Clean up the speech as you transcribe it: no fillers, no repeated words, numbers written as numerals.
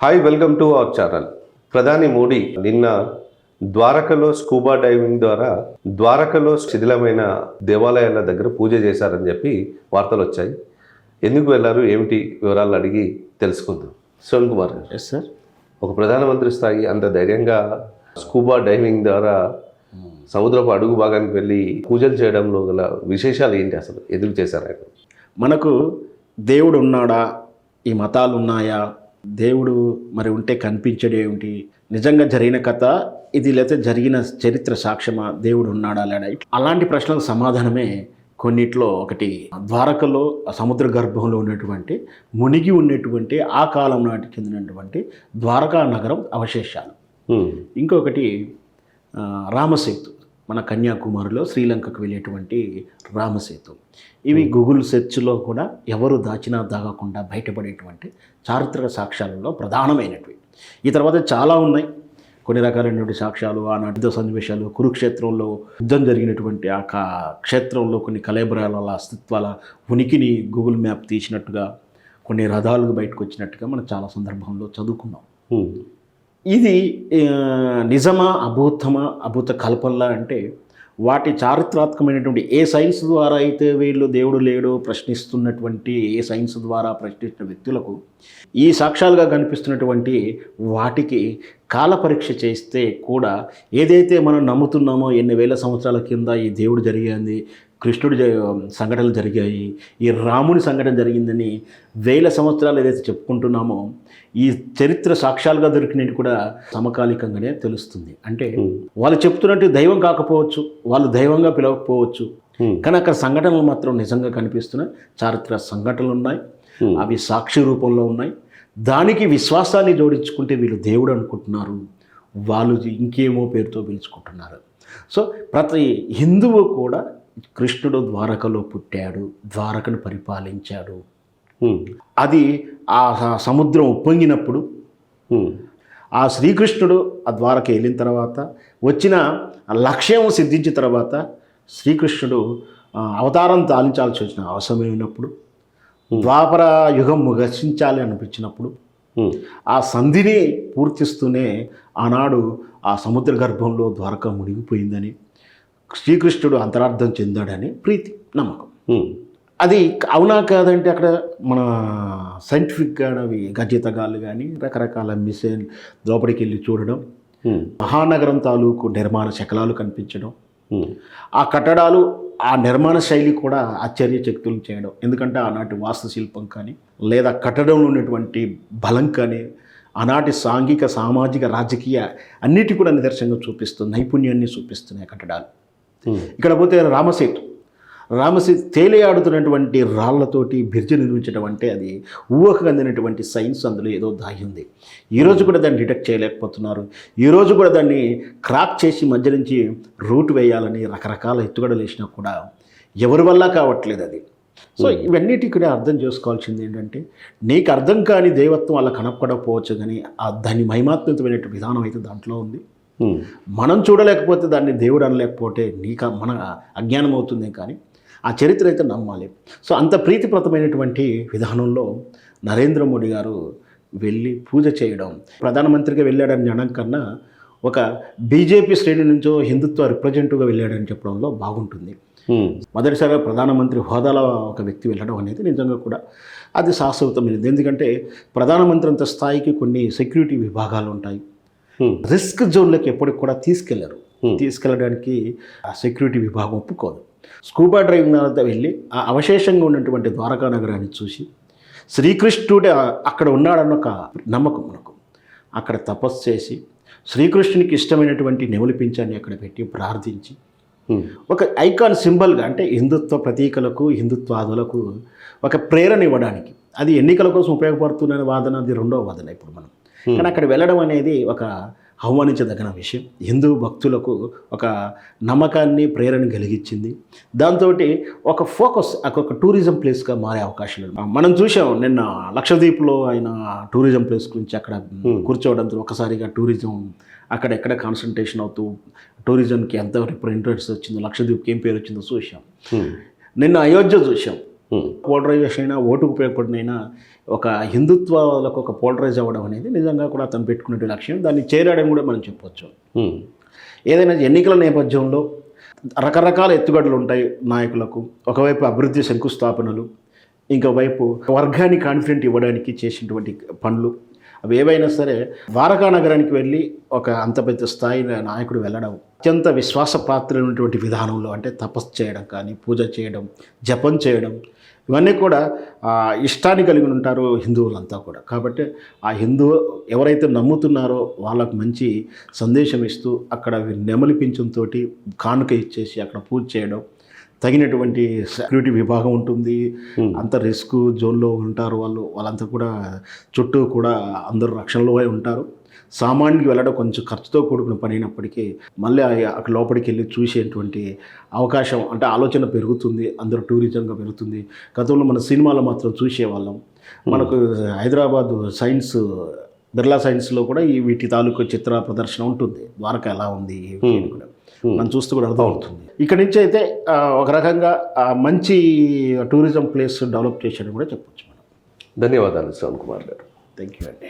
Hi, welcome to our channel. ప్రధాని మోడీ నిన్న ద్వారకలో scuba diving ద్వారా ద్వారకలో శిథిలమైన దేవాలయాల దగ్గర పూజ చేశారని చెప్పి వార్తలు వచ్చాయి. ఎందుకు వెళ్ళారు, ఏమిటి వివరాలు అడిగి తెలుసుకుందాం. శ్రవణ్ కుమార్ గారు. Yes sir. ఒక ప్రధానమంత్రి స్థాయి అంత ధైర్యంగా స్కూబా డైవింగ్ ద్వారా సముద్రపు అడుగు భాగానికి వెళ్ళి పూజలు చేయడంలో గల విశేషాలు ఏంటి, అసలు ఎందుకు చేశారు ఆయన? మనకు దేవుడు ఉన్నాడా, ఈ మతాలు ఉన్నాయా, దేవుడు మరి ఉంటే కనిపించడేమిటి, నిజంగా జరిగిన కథ ఇది లేకపోతే జరిగిన చరిత్ర సాక్ష్యమా, దేవుడు ఉన్నాడా లేడా, అలాంటి ప్రశ్నలకు సమాధానమే కొన్నిట్లో ఒకటి. ద్వారకలో సముద్ర గర్భంలో ఉన్నటువంటి మునిగి ఉన్నటువంటి ఆ కాలం నాటికి చెందినటువంటి ద్వారకా నగరం అవశేషాలు. ఇంకొకటి రామసేతు, మన కన్యాకుమారిలో శ్రీలంకకు వెళ్ళేటువంటి రామసేతు. ఇవి గూగుల్ సెర్చ్లో కూడా ఎవరు దాచినా దాగకుండా బయటపడేటువంటి చారిత్రక సాక్ష్యాలలో ప్రధానమైనవి. ఈ తర్వాత చాలా ఉన్నాయి, కొన్ని రకాలైనటువంటి సాక్ష్యాలు, ఆనాటి యుద్ధ సన్నివేశాలు, కురుక్షేత్రంలో యుద్ధం జరిగినటువంటి ఆ క్షేత్రంలో కొన్ని కళేబరాల అస్తిత్వాల ఉనికిని గూగుల్ మ్యాప్ తీసినట్టుగా, కొన్ని రథాలు బయటకు వచ్చినట్టుగా మనం చాలా సందర్భంలో చదువుకున్నాం. ఇది నిజమా అభూత కల్పనలా అంటే, వాటి చారిత్రాత్మకమైనటువంటి ఏ సైన్స్ ద్వారా అయితే వీళ్ళు దేవుడు లేడు ప్రశ్నిస్తున్నటువంటి, ఏ సైన్స్ ద్వారా ప్రశ్నిస్తున్న వ్యక్తులకు ఈ సాక్ష్యాలుగా కనిపిస్తున్నటువంటి వాటికి కాల పరీక్ష చేస్తే కూడా ఏదైతే మనం నమ్ముతున్నామో ఎన్ని వేల సంవత్సరాల కింద ఈ దేవుడు జరిగింది, కృష్ణుడి సంఘటనలు జరిగాయి, ఈ రాముని సంఘటన జరిగిందని వేల సంవత్సరాలు ఏదైతే చెప్పుకుంటున్నామో, ఈ చరిత్ర సాక్ష్యాలుగా దొరికినవి కూడా సమకాలికంగానే తెలుస్తుంది. అంటే వాళ్ళు చెప్తున్నట్టు దైవం కాకపోవచ్చు, వాళ్ళు దైవంగా పిలవకపోవచ్చు, కానీ అక్కడ సంఘటనలు మాత్రం నిజంగా కనిపిస్తున్నాయి. చారిత్రక సంఘటనలు ఉన్నాయి, అవి సాక్షి రూపంలో ఉన్నాయి. దానికి విశ్వాసాన్ని జోడించుకుంటే వీళ్ళు దేవుడు అనుకుంటున్నారు, వాళ్ళు ఇంకేమో పేరుతో పిలుచుకుంటున్నారు. సో ప్రతి హిందువు కూడా కృష్ణుడు ద్వారకలో పుట్టాడు, ద్వారకను పరిపాలించాడు. అది ఆ సముద్రం ఉప్పొంగినప్పుడు ఆ శ్రీకృష్ణుడు ఆ ద్వారక వెళ్ళిన తర్వాత వచ్చిన లక్ష్యం సిద్ధించిన తర్వాత శ్రీకృష్ణుడు అవతారం తాలించాల్సి వచ్చిన అవసరమైనప్పుడు, ద్వాపర యుగం ముగించాలి అనిపించినప్పుడు, ఆ సంధిని పూర్తిస్తూనే ఆనాడు ఆ సముద్ర గర్భంలో ద్వారక మునిగిపోయిందని, శ్రీకృష్ణుడు అంతరార్థం చెందాడని ప్రీతి, నమ్మకం. అది అవునా కాదంటే అక్కడ మన సైంటిఫిక్గా అవి గజతగాళ్ళు కానీ రకరకాల మిసైల్ లోపలికి వెళ్ళి చూడడం, మహానగరం తాలూకు నిర్మాణ శకలాలు కనిపించడం, ఆ కట్టడాలు ఆ నిర్మాణ శైలి కూడా ఆశ్చర్యచకితులు చేయడం. ఎందుకంటే ఆనాటి వాస్తుశిల్పం కానీ లేదా కట్టడంలో ఉన్నటువంటి బలం కానీ ఆనాటి సాంఘిక సామాజిక రాజకీయ అన్నిటి కూడా నిదర్శనంగా చూపిస్తుంది, నైపుణ్యాన్ని చూపిస్తున్నాయి కట్టడాలు. ఇక్కడ పోతే రామసేతు తేలియాడుతున్నటువంటి రాళ్లతోటి బ్రిడ్జి నిర్మించడం అంటే అది ఊహకు అందినటువంటి సైన్స్ అందులో ఏదో దాగి ఉంది. ఈరోజు కూడా దాన్ని డిటెక్ట్ చేయలేకపోతున్నారు. ఈరోజు కూడా దాన్ని క్రాక్ చేసి మధ్య నుంచి రూట్ వేయాలని రకరకాల ఎత్తుగడలు వేసినా కూడా ఎవరి వల్ల కావట్లేదు అది. సో ఇవన్నిటి కూడా అర్థం చేసుకోవాల్సింది ఏంటంటే, నీకు అర్థం కాని దైవత్వం అలా కనపడకపోవచ్చు, కానీ దాని మహిమాత్మకమైన విధానం అయితే దాంట్లో ఉంది. మనం చూడలేకపోతే దాన్ని దేవుడు అనలేకపోతే మన అజ్ఞానం అవుతుంది, కానీ ఆ చరిత్ర అయితే నమ్మాలి. సో అంత ప్రీతిప్రదమైనటువంటి విధానంలో నరేంద్ర మోడీ గారు వెళ్ళి పూజ చేయడం, ప్రధానమంత్రిగా వెళ్ళాడని అనడం కన్నా ఒక బీజేపీ శ్రేణి నుంచో హిందుత్వ రిప్రజెంటివ్గా వెళ్ళాడని చెప్పడంలో బాగుంటుంది. మొదటిసారిగా ప్రధానమంత్రి హోదాలో ఒక వ్యక్తి వెళ్ళడం అనేది నిజంగా కూడా అది శాశ్వతమైనది. ఎందుకంటే ప్రధానమంత్రి అంత స్థాయికి కొన్ని సెక్యూరిటీ విభాగాలు ఉంటాయి. రిస్క్ జోన్లోకి ఎప్పటికి కూడా తీసుకెళ్ళడానికి ఆ సెక్యూరిటీ విభాగం ఒప్పుకోదు. స్కూబా డ్రైవింగ్ తర్వాత వెళ్ళి ఆ అవశేషంగా ఉన్నటువంటి ద్వారకా నగరాన్ని చూసి శ్రీకృష్ణుడే అక్కడ ఉన్నాడన్న ఒక నమ్మకం మనకు. అక్కడ తపస్సు చేసి శ్రీకృష్ణునికి ఇష్టమైనటువంటి నెమలి పింఛాన్ని అక్కడ పెట్టి ప్రార్థించి ఒక ఐకాన్ సింబల్గా, అంటే హిందుత్వ ప్రతీకలకు హిందుత్వాదులకు ఒక ప్రేరణ ఇవ్వడానికి, అది ఎన్నికల కోసం ఉపయోగపడుతున్న వాదన, అది రెండవ వాదన ఇప్పుడు మనం. కానీ అక్కడ వెళ్ళడం అనేది ఒక ఆహ్వానించదగిన విషయం, హిందూ భక్తులకు ఒక నమ్మకాన్ని ప్రేరణ కలిగించింది. దాంతో ఒక ఫోకస్ ఒక టూరిజం ప్లేస్గా మారే అవకాశాలు మనం చూసాం. నిన్న లక్షద్వీప్లో ఆయన టూరిజం ప్లేస్ గురించి అక్కడ కూర్చోవడంతో ఒకసారిగా టూరిజం అక్కడెక్కడ కాన్సన్ట్రేషన్ అవుతూ టూరిజంకి ఎంత ఇంట్రెస్ట్ వచ్చిందో, లక్షద్వీప్కి ఏం పేరు వచ్చిందో చూసాం. నిన్న అయోధ్య చూసాం. పోలరైజేషన్ అయినా ఓటుకు ఉపయోగపడినైనా ఒక హిందుత్వాలకు ఒక పోలరైజ్ అవ్వడం అనేది నిజంగా కూడా అతను పెట్టుకునే లక్ష్యం. దాన్ని చేరడం కూడా మనం చెప్పొచ్చు. ఏదైనా ఎన్నికల నేపథ్యంలో రకరకాల ఎత్తుగడలు ఉంటాయి నాయకులకు. ఒకవైపు అభివృద్ధి శంకుస్థాపనలు, ఇంకోవైపు వర్గాన్ని కాన్ఫిడెంట్ ఇవ్వడానికి చేసినటువంటి పనులు, అవి ఏవైనా సరే ద్వారకా నగరానికి వెళ్ళి ఒక అంత పెద్ద స్థాయి నాయకుడు వెళ్ళడం అత్యంత విశ్వాసపాత్రమైనటువంటి విధానంలో, అంటే తపస్సు చేయడం కానీ, పూజ చేయడం, జపం చేయడం, ఇవన్నీ కూడా ఇష్టాన్ని కలిగి ఉంటారు హిందువులంతా కూడా. కాబట్టి ఆ హిందువు ఎవరైతే నమ్ముతున్నారో వాళ్ళకు మంచి సందేశం ఇస్తూ అక్కడ నెమలి పింఛంతో కానుక ఇచ్చేసి అక్కడ పూజ చేయడం, తగినటువంటి సెక్యూరిటీ విభాగం ఉంటుంది, అంత రిస్క్ జోన్లో ఉంటారు వాళ్ళంతా కూడా, చుట్టూ కూడా అందరూ రక్షణలో ఉంటారు. సామాన్యుడికి వెళ్ళడం కొంచెం ఖర్చుతో కూడుకున్న పని అయినప్పటికీ మళ్ళీ అక్కడ లోపలికి వెళ్ళి చూసేటువంటి అవకాశం, అంటే ఆలోచన పెరుగుతుంది, అందరూ టూరిజంగా పెరుగుతుంది. గతంలో మన సినిమాలో మాత్రం చూసేవాళ్ళం. మనకు హైదరాబాద్ సైన్స్, బిర్లా సైన్స్లో కూడా ఈ వీటి తాలూకు చిత్ర ప్రదర్శన ఉంటుంది. ద్వారక ఎలా ఉంది కూడా మనం చూస్తూ కూడా అర్థమవుతుంది. ఇక్కడ నుంచి అయితే ఒక రకంగా మంచి టూరిజం ప్లేస్ డెవలప్ చేశాడని కూడా చెప్పొచ్చు మనం. ధన్యవాదాలు శ్రవణ్ కుమార్ గారు. థ్యాంక్ యూ అండి.